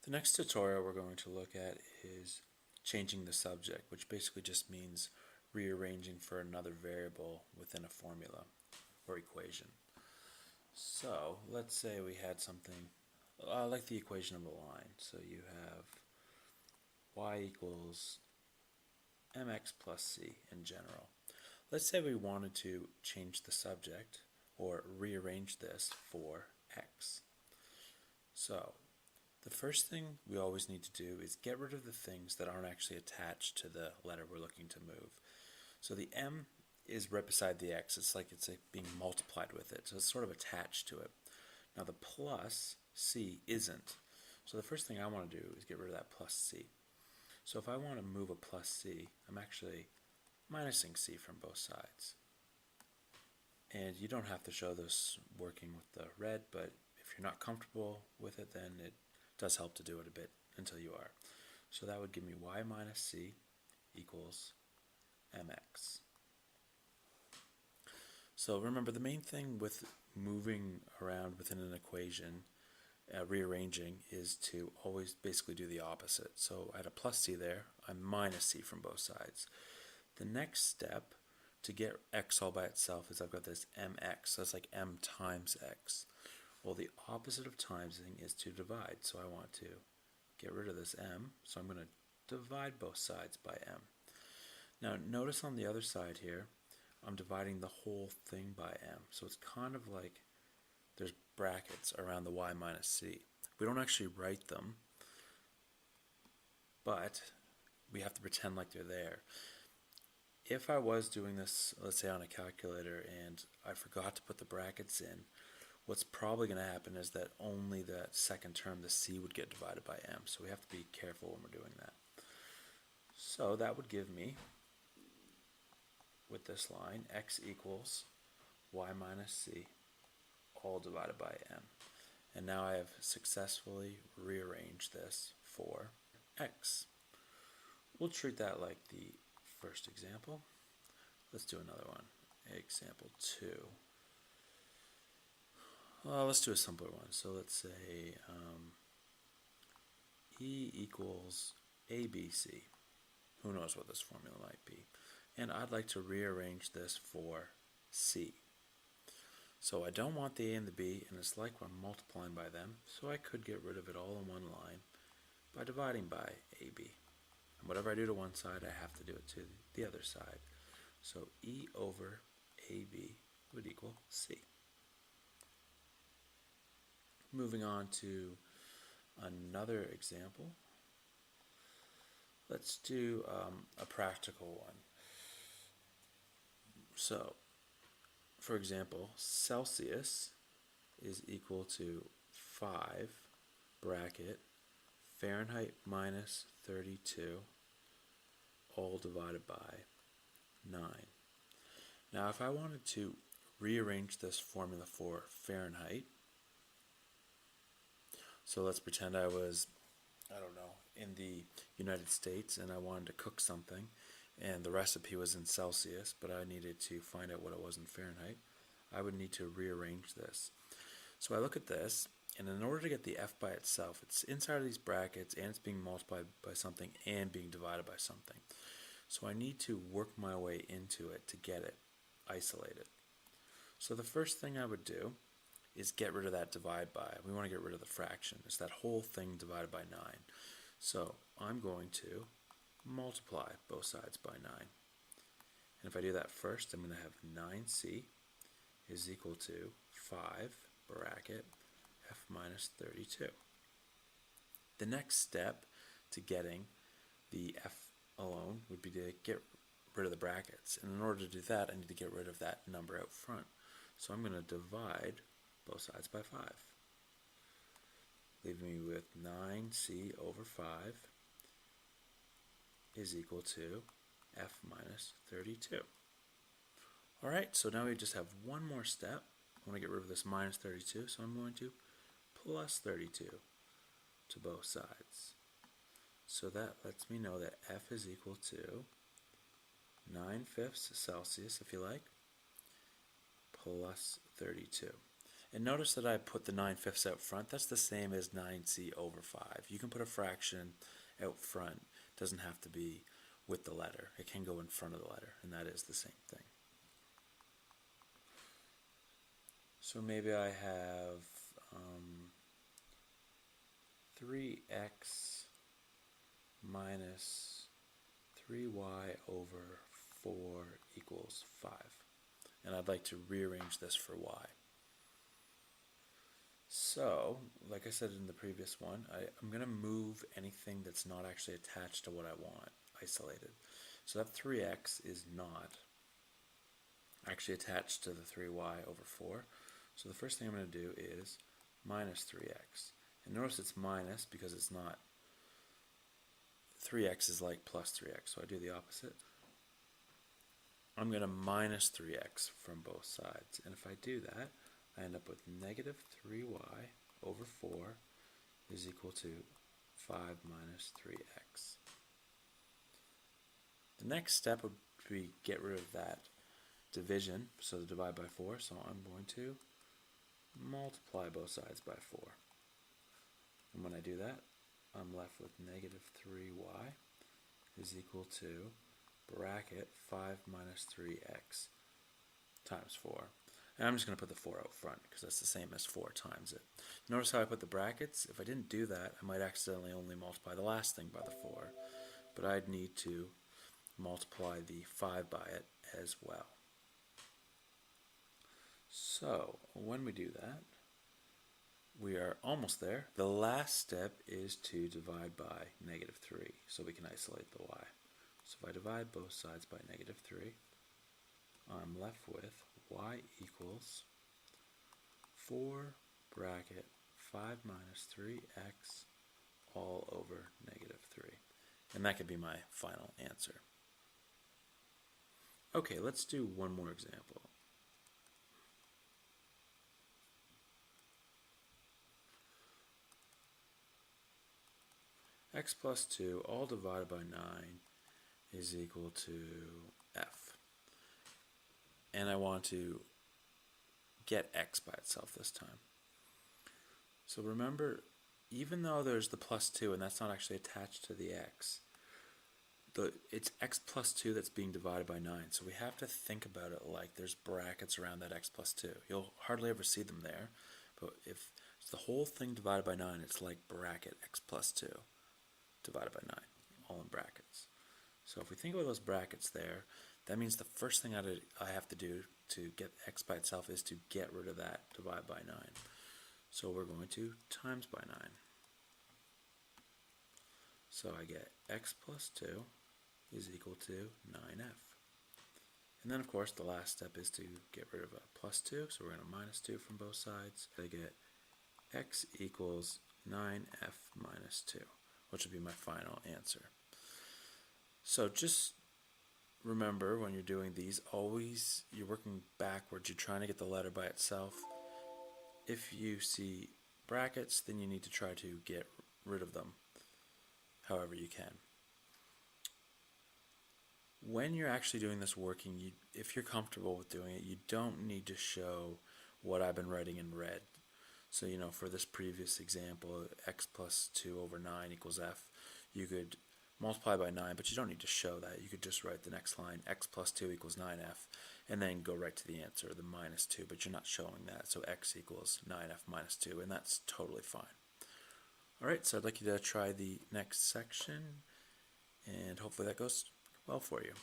The next tutorial we're going to look at is changing the subject, which basically just means rearranging for another variable within a formula or equation. So let's say we had something like the equation of a line. So you have y equals mx plus c in general. Let's say we wanted to change the subject or rearrange this for x. So the first thing we always need to do is get rid of the things that aren't actually attached to the letter we're looking to move. So the m is right beside the x. It's like being multiplied with it. So it's sort of attached to it. Now the plus c isn't. So the first thing I want to do is get rid of that plus c. So if I want to move a plus c, I'm actually minusing c from both sides. And you don't have to show this working with the red, but if you're not comfortable with it, then it does help to do it a bit until you are. So that would give me y minus c equals mx. So remember, the main thing with moving around within an equation, rearranging, is to always basically do the opposite. So I had a plus c there, I'm minus c from both sides. The next step to get x all by itself is I've got this mx, so that's like m times x. Well, the opposite of timesing is to divide, so I want to get rid of this m, so I'm going to divide both sides by m. Now notice on the other side here, I'm dividing the whole thing by m, so it's kind of like there's brackets around the y minus c. We don't actually write them, but we have to pretend like they're there. If I was doing this, let's say on a calculator, and I forgot to put the brackets in, what's probably going to happen is that only the second term, the c, would get divided by m. So we have to be careful when we're doing that. So that would give me, with this line, x equals y minus c all divided by m. And now I have successfully rearranged this for x. We'll treat that like the first example. Let's do another one. Example 2. Well, let's do a simpler one. So let's say E equals ABC. Who knows what this formula might be. And I'd like to rearrange this for C. So I don't want the A and the B, and it's like I'm multiplying by them, so I could get rid of it all in one line by dividing by AB. And whatever I do to one side, I have to do it to the other side. So E over AB would equal C. Moving on to another example. Let's do a practical one. So, for example, Celsius is equal to 5 bracket Fahrenheit minus 32 all divided by 9. Now if I wanted to rearrange this formula for Fahrenheit, so let's pretend I was, I don't know, in the United States and I wanted to cook something and the recipe was in Celsius, but I needed to find out what it was in Fahrenheit. I would need to rearrange this. So I look at this, and in order to get the f by itself, it's inside of these brackets and it's being multiplied by something and being divided by something. So I need to work my way into it to get it isolated. So the first thing I would do is get rid of that divide by. We want to get rid of the fraction. It's that whole thing divided by 9. So I'm going to multiply both sides by 9. And if I do that first, I'm going to have 9c is equal to 5 bracket f minus 32. The next step to getting the f alone would be to get rid of the brackets. And in order to do that, I need to get rid of that number out front. So I'm going to divide both sides by 5, leaving me with 9c over 5 is equal to f minus 32. Alright, so now we just have one more step. I want to get rid of this minus 32, so I'm going to plus 32 to both sides. So that lets me know that f is equal to 9/5 Celsius, if you like, plus 32. And notice that I put the 9/5 out front. That's the same as 9c over 5. You can put a fraction out front. It doesn't have to be with the letter. It can go in front of the letter, and that is the same thing. So maybe I have 3x minus 3y over 4 equals 5. And I'd like to rearrange this for y. So, like I said in the previous one, I'm going to move anything that's not actually attached to what I want, isolated. So that 3x is not actually attached to the 3y over 4. So the first thing I'm going to do is minus 3x. And notice it's minus because it's not, 3x is like plus 3x, so I do the opposite. I'm going to minus 3x from both sides. And if I do that, I end up with negative 3y over 4 is equal to 5 minus 3x. The next step would be get rid of that division, so divide by 4. So I'm going to multiply both sides by 4. And when I do that, I'm left with negative 3y is equal to bracket 5 minus 3x times 4. And I'm just going to put the 4 out front because that's the same as 4 times it. Notice how I put the brackets? If I didn't do that, I might accidentally only multiply the last thing by the 4. But I'd need to multiply the 5 by it as well. So when we do that, we are almost there. The last step is to divide by negative 3, so we can isolate the y. So if I divide both sides by negative 3, I'm left with y equals 4 bracket 5 minus 3x all over negative 3. And that could be my final answer. Okay, let's do one more example. X plus 2 all divided by 9 is equal to f. And I want to get x by itself this time. So remember, even though there's the plus 2 and that's not actually attached to the x, it's x plus 2 that's being divided by 9. So we have to think about it like there's brackets around that x plus 2. You'll hardly ever see them there, but if it's the whole thing divided by 9, it's like bracket x plus 2 divided by 9, all in brackets. So if we think about those brackets there, that means the first thing I have to do to get x by itself is to get rid of that divide by 9. So we're going to times by 9. So I get x plus 2 is equal to 9f. And then of course the last step is to get rid of a plus 2, so we're going to minus 2 from both sides. I get x equals 9f minus 2, which will be my final answer. So just remember when you're doing these, always you're working backwards. You're trying to get the letter by itself. If you see brackets, then you need to try to get rid of them however you can. When you're actually doing this working, if you're comfortable with doing it, you don't need to show what I've been writing in red. So, for this previous example, x plus 2 over 9 equals f, you could multiply by 9, but you don't need to show that. You could just write the next line, x plus 2 equals 9f, and then go right to the answer, the minus 2, but you're not showing that. So x equals 9f minus 2, and that's totally fine. Alright, so I'd like you to try the next section, and hopefully that goes well for you.